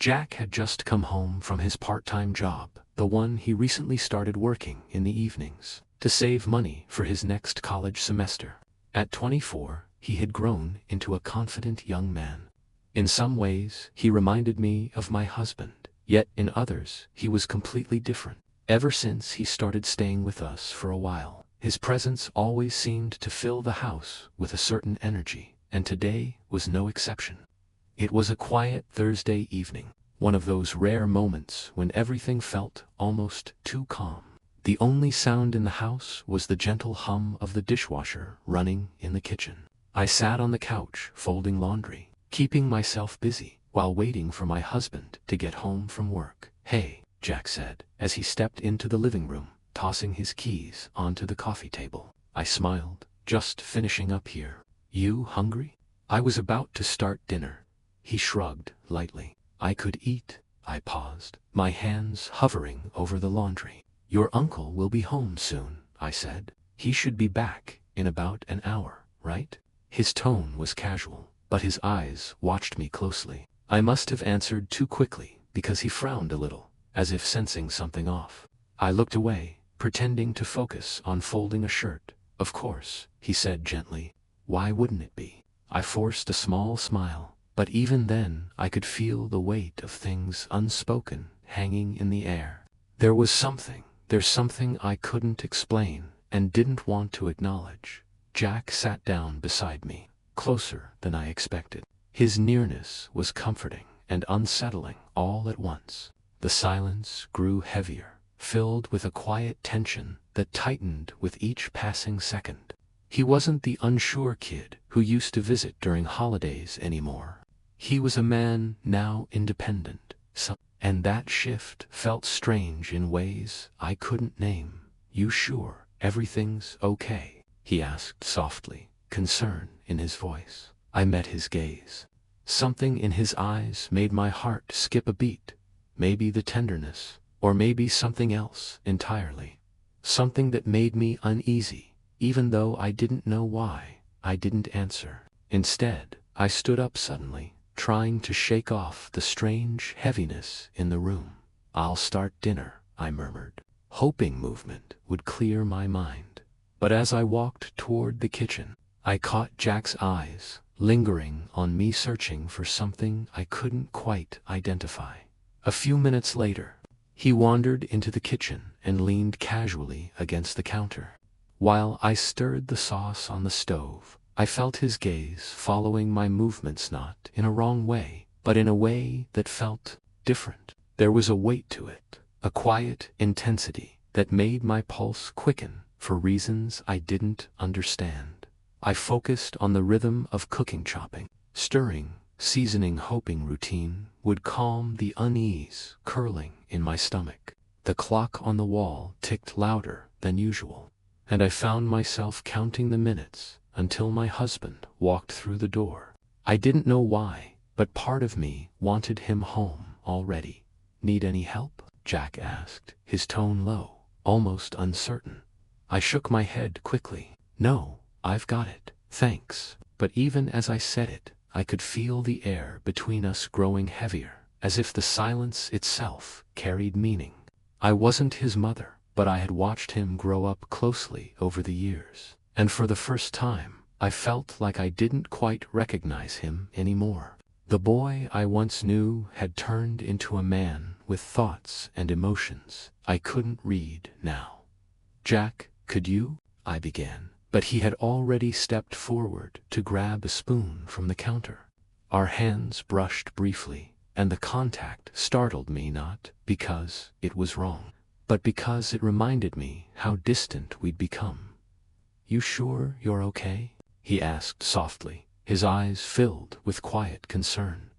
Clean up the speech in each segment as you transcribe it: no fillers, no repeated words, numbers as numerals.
Jack had just come home from his part-time job, the one he recently started working in the evenings, to save money for his next college semester. At 24, he had grown into a confident young man. In some ways, he reminded me of my husband, yet in others, he was completely different. Ever since he started staying with us for a while, his presence always seemed to fill the house with a certain energy, and today was no exception. It was a quiet Thursday evening, one of those rare moments when everything felt almost too calm. The only sound in the house was the gentle hum of the dishwasher running in the kitchen. I sat on the couch folding laundry, keeping myself busy while waiting for my husband to get home from work. "Hey," Jack said, as he stepped into the living room, tossing his keys onto the coffee table. I smiled. "Just finishing up here. You hungry?" I was about to start dinner. He shrugged lightly. "I could eat." I paused, my hands hovering over the laundry. "Your uncle will be home soon," I said. "He should be back in about an hour, right?" His tone was casual, but his eyes watched me closely. I must have answered too quickly, because he frowned a little, as if sensing something off. I looked away, pretending to focus on folding a shirt. "Of course," he said gently. "Why wouldn't it be?" I forced a small smile, but even then I could feel the weight of things unspoken hanging in the air. There's something I couldn't explain and didn't want to acknowledge. Jack sat down beside me, closer than I expected. His nearness was comforting and unsettling all at once. The silence grew heavier, filled with a quiet tension that tightened with each passing second. He wasn't the unsure kid who used to visit during holidays anymore. He was a man now independent, and that shift felt strange in ways I couldn't name. "You sure everything's okay?" he asked softly, concern in his voice. I met his gaze. Something in his eyes made my heart skip a beat. Maybe the tenderness, or maybe something else entirely. Something that made me uneasy, even though I didn't know why. I didn't answer. Instead, I stood up suddenly, trying to shake off the strange heaviness in the room. "I'll start dinner," I murmured, hoping movement would clear my mind. But as I walked toward the kitchen, I caught Jack's eyes, lingering on me, searching for something I couldn't quite identify. A few minutes later, he wandered into the kitchen and leaned casually against the counter. While I stirred the sauce on the stove, I felt his gaze following my movements, not in a wrong way, but in a way that felt different. There was a weight to it, a quiet intensity that made my pulse quicken for reasons I didn't understand. I focused on the rhythm of cooking, chopping, stirring, seasoning, hoping routine would calm the unease curling in my stomach. The clock on the wall ticked louder than usual, and I found myself counting the minutes until my husband walked through the door. I didn't know why, but part of me wanted him home already. "Need any help?" Jack asked, his tone low, almost uncertain. I shook my head quickly. "No, I've got it, thanks." But even as I said it, I could feel the air between us growing heavier, as if the silence itself carried meaning. I wasn't his mother, but I had watched him grow up closely over the years, and for the first time, I felt like I didn't quite recognize him anymore. The boy I once knew had turned into a man with thoughts and emotions I couldn't read now. "Jack, could you?" I began, but he had already stepped forward to grab a spoon from the counter. Our hands brushed briefly, and the contact startled me, not because it was wrong, but because it reminded me how distant we'd become. "You sure you're okay?" he asked softly, his eyes filled with quiet concern.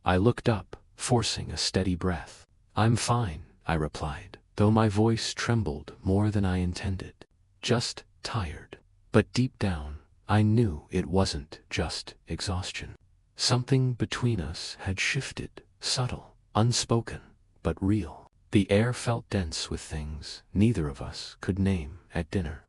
I looked up, forcing a steady breath. "I'm fine," I replied, though my voice trembled more than I intended. "Just tired." But deep down, I knew it wasn't just exhaustion. Something between us had shifted, subtle, unspoken, but real. The air felt dense with things neither of us could name at dinner.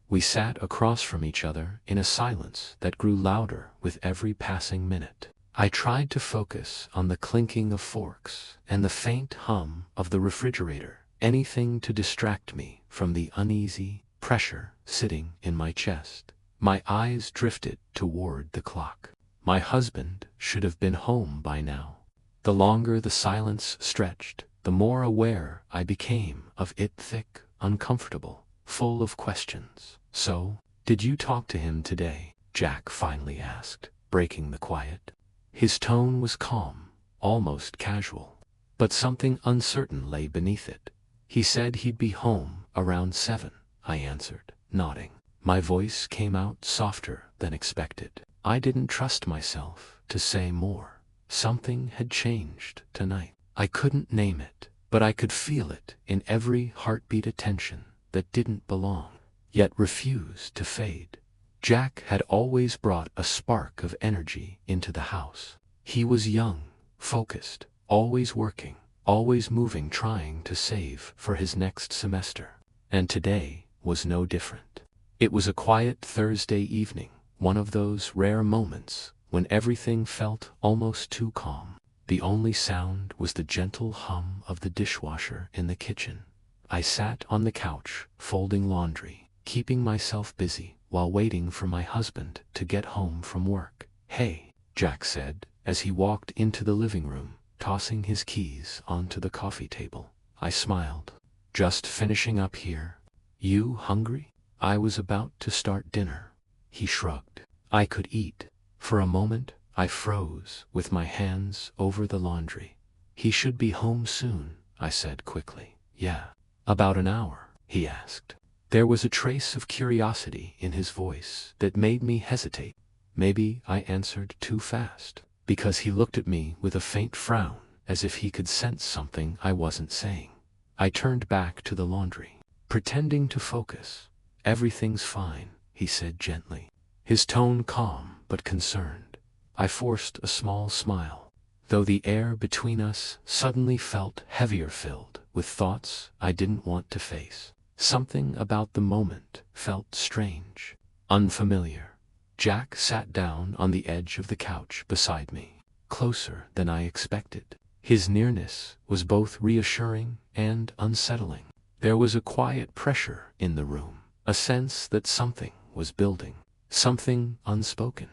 We sat across from each other in a silence that grew louder with every passing minute. I tried to focus on the clinking of forks and the faint hum of the refrigerator, anything to distract me from the uneasy pressure sitting in my chest. My eyes drifted toward the clock. My husband should have been home by now. The longer the silence stretched, the more aware I became of it, thick, uncomfortable, full of questions. "So, did you talk to him today?" Jack finally asked, breaking the quiet. His tone was calm, almost casual, but something uncertain lay beneath it. "He said he'd be home around 7, I answered, nodding. My voice came out softer than expected. I didn't trust myself to say more. Something had changed tonight. I couldn't name it, but I could feel it in every heartbeat, a tension that didn't belong, yet refused to fade. Jack had always brought a spark of energy into the house. He was young, focused, always working, always moving, trying to save for his next semester. And today was no different. It was a quiet Thursday evening, one of those rare moments when everything felt almost too calm. The only sound was the gentle hum of the dishwasher in the kitchen. I sat on the couch, folding laundry, keeping myself busy while waiting for my husband to get home from work. "Hey," Jack said as he walked into the living room, tossing his keys onto the coffee table. I smiled. "Just finishing up here. You hungry?" I was about to start dinner. He shrugged. I could eat. For a moment, I froze with my hands over the laundry. "He should be home soon," I said quickly. "Yeah. About an hour?" he asked. There was a trace of curiosity in his voice that made me hesitate. Maybe I answered too fast, because he looked at me with a faint frown, as if he could sense something I wasn't saying. I turned back to the laundry, pretending to focus. "Everything's fine," he said gently, his tone calm but concerned. I forced a small smile, though the air between us suddenly felt heavier, filled with thoughts I didn't want to face. Something about the moment felt strange, unfamiliar. Jack sat down on the edge of the couch beside me, closer than I expected. His nearness was both reassuring and unsettling. There was a quiet pressure in the room, a sense that something was building, something unspoken.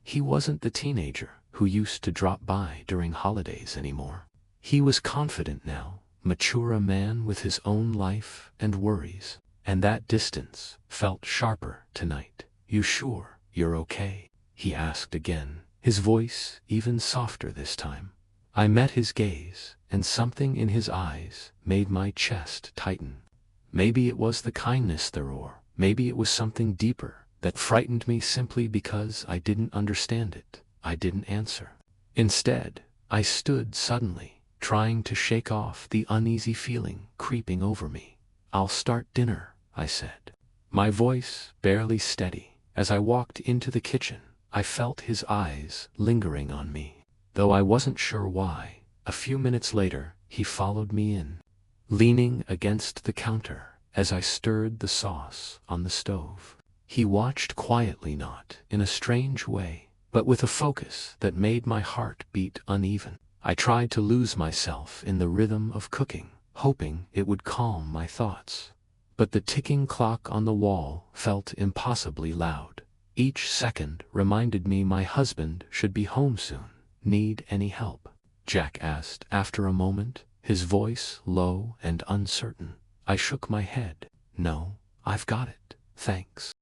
He wasn't the teenager who used to drop by during holidays anymore. He was confident now, mature, a man with his own life and worries, and that distance felt sharper tonight. "You sure you're okay?" he asked again, his voice even softer this time. I met his gaze, and something in his eyes made my chest tighten. Maybe it was the kindness there, or maybe it was something deeper that frightened me simply because I didn't understand it. I didn't answer. Instead, I stood suddenly, trying to shake off the uneasy feeling creeping over me. "I'll start dinner," I said, my voice barely steady. As I walked into the kitchen, I felt his eyes lingering on me, though I wasn't sure why. A few minutes later, he followed me in, leaning against the counter as I stirred the sauce on the stove. He watched quietly, not in a strange way, but with a focus that made my heart beat uneven. I tried to lose myself in the rhythm of cooking, hoping it would calm my thoughts. But the ticking clock on the wall felt impossibly loud. Each second reminded me my husband should be home soon. "Need any help?" Jack asked after a moment, his voice low and uncertain. I shook my head. "No, I've got it, thanks."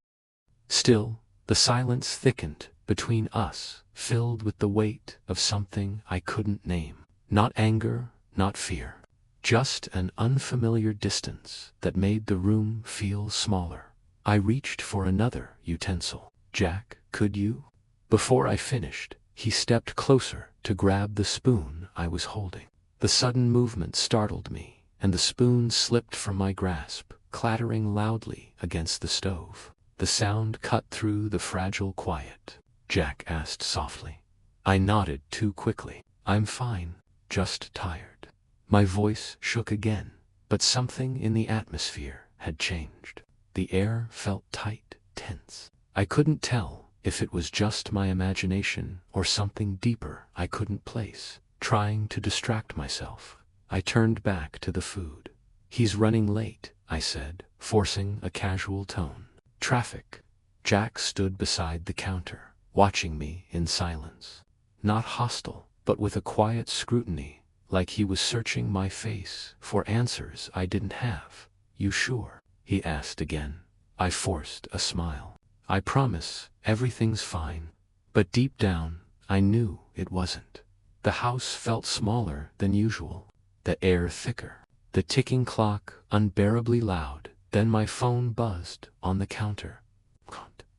Still, the silence thickened between us, filled with the weight of something I couldn't name. Not anger, not fear. Just an unfamiliar distance that made the room feel smaller. I reached for another utensil. "Jack, could you?" Before I finished, he stepped closer to grab the spoon I was holding. The sudden movement startled me, and the spoon slipped from my grasp, clattering loudly against the stove. The sound cut through the fragile quiet. Jack asked softly. I nodded too quickly. "I'm fine, just tired." My voice shook again, but something in the atmosphere had changed. The air felt tight, tense. I couldn't tell if it was just my imagination or something deeper I couldn't place. Trying to distract myself, I turned back to the food. "He's running late," I said, forcing a casual tone. "Traffic." Jack stood beside the counter, watching me in silence. Not hostile, but with a quiet scrutiny, like he was searching my face for answers I didn't have. "You sure?" he asked again. I forced a smile. "I promise, everything's fine." But deep down, I knew it wasn't. The house felt smaller than usual, the air thicker, the ticking clock unbearably loud. Then my phone buzzed on the counter.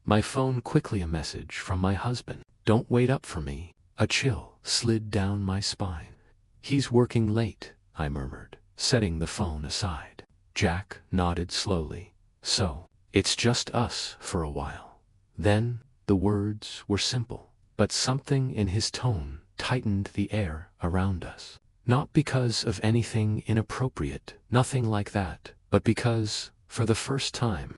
My phone, quickly a message from my husband. "Don't wait up for me." A chill slid down my spine. "He's working late," I murmured, setting the phone aside. Jack nodded slowly. "So, it's just us for a while." Then, the words were simple, but something in his tone tightened the air around us. Not because of anything inappropriate, nothing like that, but because, for the first time,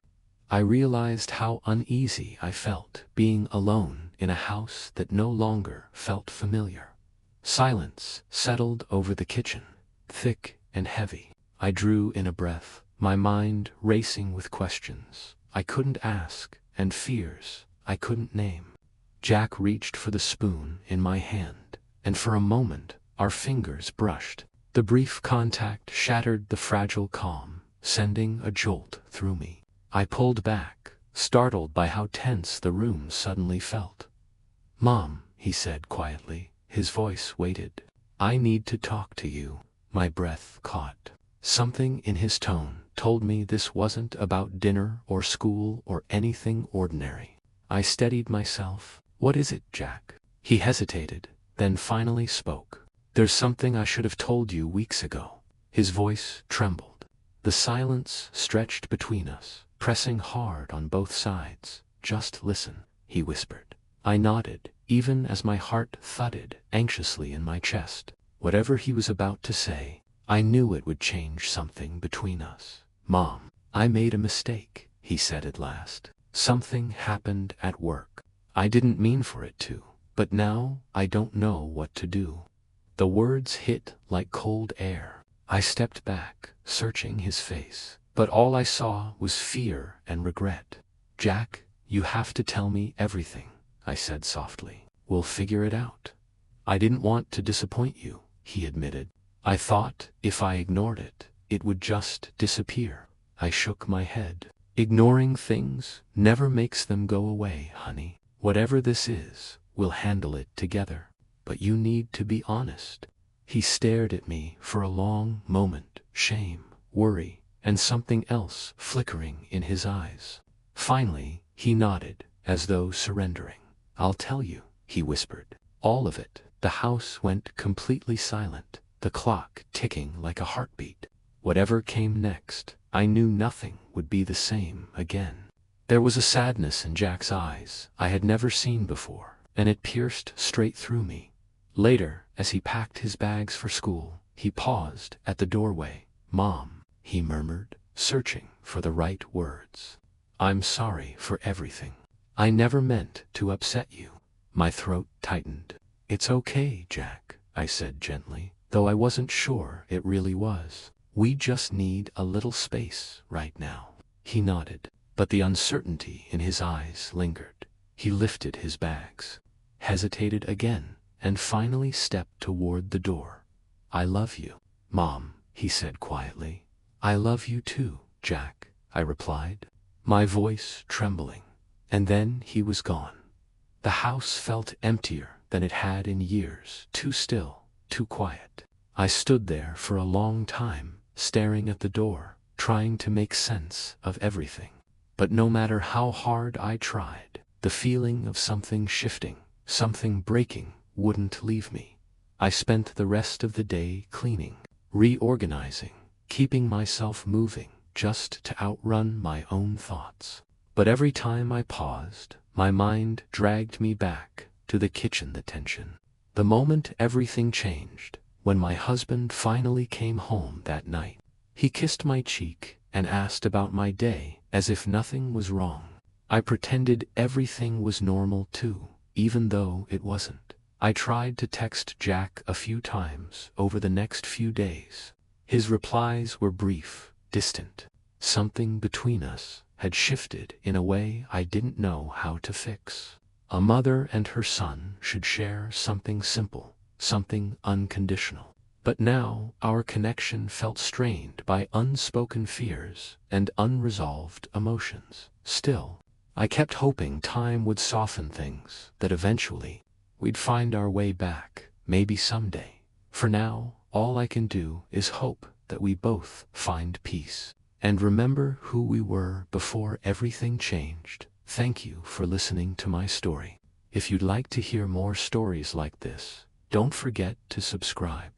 I realized how uneasy I felt being alone in a house that no longer felt familiar. Silence settled over the kitchen, thick and heavy. I drew in a breath, my mind racing with questions I couldn't ask and fears I couldn't name. Jack reached for the spoon in my hand, and for a moment our fingers brushed. The brief contact shattered the fragile calm, sending a jolt through me. I pulled back, startled by how tense the room suddenly felt. "Mom," he said quietly, his voice weighted. "I need to talk to you." My breath caught. Something in his tone told me this wasn't about dinner or school or anything ordinary. I steadied myself. "What is it, Jack?" He hesitated, then finally spoke. "There's something I should have told you weeks ago." His voice trembled. The silence stretched between us, pressing hard on both sides. "Just listen," he whispered. I nodded, even as my heart thudded anxiously in my chest. Whatever he was about to say, I knew it would change something between us. "Mom, I made a mistake," he said at last. "Something happened at work. I didn't mean for it to, but now I don't know what to do." The words hit like cold air. I stepped back, searching his face, but all I saw was fear and regret. "Jack, you have to tell me everything," I said softly. "We'll figure it out." "I didn't want to disappoint you," he admitted. "I thought if I ignored it, it would just disappear." I shook my head. "Ignoring things never makes them go away, honey. Whatever this is, we'll handle it together. But you need to be honest." He stared at me for a long moment, shame, worry, and something else flickering in his eyes. Finally, he nodded, as though surrendering. "I'll tell you," he whispered. "All of it." The house went completely silent, the clock ticking like a heartbeat. Whatever came next, I knew nothing would be the same again. There was a sadness in Jack's eyes I had never seen before, and it pierced straight through me. Later, as he packed his bags for school, he paused at the doorway. "Mom," he murmured, searching for the right words. "I'm sorry for everything. I never meant to upset you." My throat tightened. "It's okay, Jack," I said gently, though I wasn't sure it really was. "We just need a little space right now." He nodded, but the uncertainty in his eyes lingered. He lifted his bags, hesitated again, and finally stepped toward the door. "I love you, Mom," he said quietly. "I love you too, Jack," I replied, my voice trembling. And then he was gone. The house felt emptier than it had in years, too still, too quiet. I stood there for a long time, staring at the door, trying to make sense of everything. But no matter how hard I tried, the feeling of something shifting, something breaking, wouldn't leave me. I spent the rest of the day cleaning, reorganizing, keeping myself moving, just to outrun my own thoughts. But every time I paused, my mind dragged me back to the kitchen. The tension. The moment everything changed, when my husband finally came home that night. He kissed my cheek and asked about my day as if nothing was wrong. I pretended everything was normal too, even though it wasn't. I tried to text Jack a few times over the next few days. His replies were brief, distant. Something between us had shifted in a way I didn't know how to fix. A mother and her son should share something simple, something unconditional. But now our connection felt strained by unspoken fears and unresolved emotions. Still, I kept hoping time would soften things, that eventually we'd find our way back, maybe someday. For now, all I can do is hope that we both find peace and remember who we were before everything changed. Thank you for listening to my story. If you'd like to hear more stories like this, don't forget to subscribe.